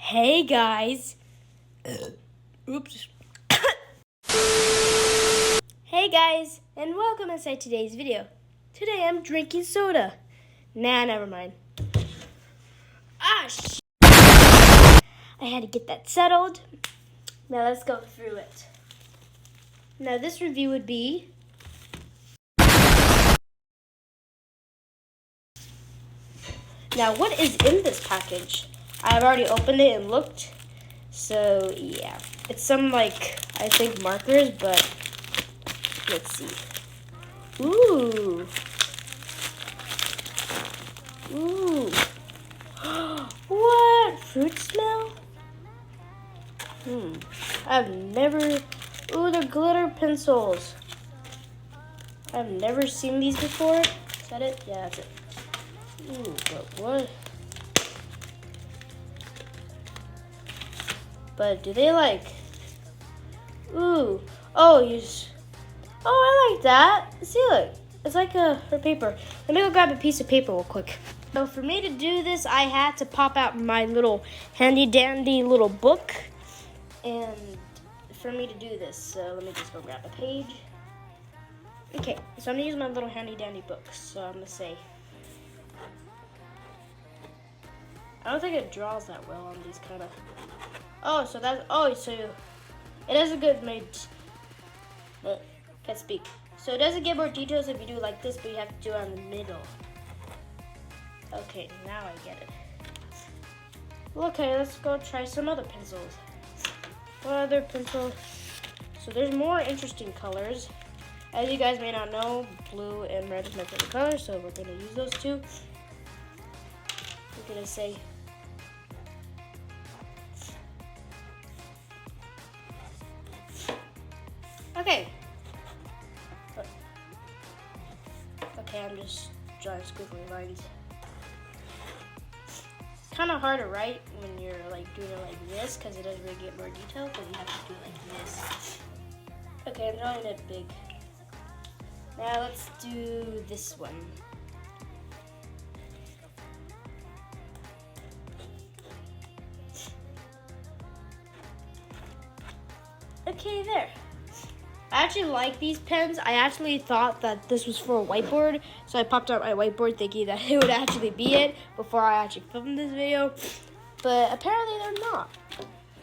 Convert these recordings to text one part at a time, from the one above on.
Hey guys. Oops. Hey guys, and welcome inside today's video. Today I'm drinking soda. Nah, never mind. I had to get that settled. Now let's go through it. Now this review would be now what is in this package? I've already opened it and looked. So yeah, it's some I think markers, but let's see. Ooh. What? Fruit smell? I've never, they're glitter pencils. I've never seen these before. Is that it? Yeah, that's it. But what? But do they I like that. See, look, it's like for paper. Let me go grab a piece of paper real quick. So for me to do this, I had to pop out my little handy dandy little book. And for me to do this, so let me just go grab a page. Okay, so I'm gonna use my little handy dandy book. So I'm gonna say, I don't think it draws that well on these kind of. So it has a good can't speak. So it doesn't get more details if you do like this, but you have to do it in the middle. Okay, now I get it. Okay, let's go try some other pencils. What other pencils? So there's more interesting colors. As you guys may not know, blue and red is my favorite color, so we're gonna use those two. We're gonna say okay, I'm just drawing squiggly lines. It's kind of hard to write when you're doing it like this because it doesn't really get more detail, but you have to do it like this. Okay, I'm drawing it big. Now let's do this one. Okay, there. I actually like these pens. I actually thought that this was for a whiteboard, so I popped out my whiteboard thinking that it would actually be it before I actually filmed this video, but apparently they're not.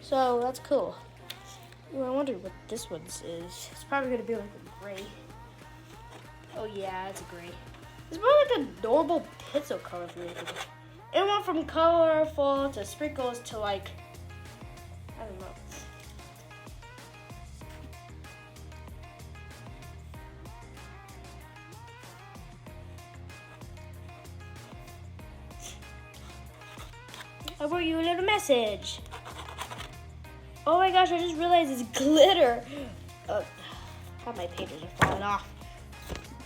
So that's cool. I wonder what this one's is. It's probably gonna be like a gray. Oh yeah, it's a gray. It's more like a normal pencil color for me. It went from colorful to sprinkles to I don't know. I wrote you a little message. Oh my gosh, I just realized it's glitter. God, my pages are falling off.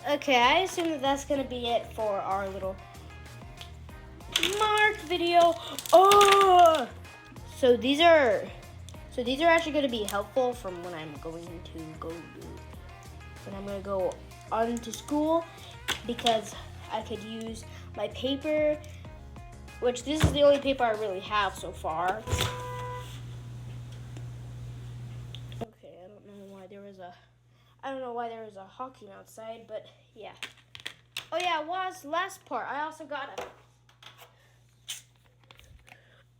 Okay, I assume that that's gonna be it for our little mark video. So these are actually gonna be helpful from when I'm going to go on to school, because I could use my paper, which this is the only paper I really have so far. Okay, I don't know why there was a hawking outside, but yeah. Oh yeah, last part. I also got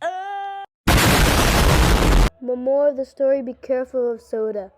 a more of the story, be careful of soda.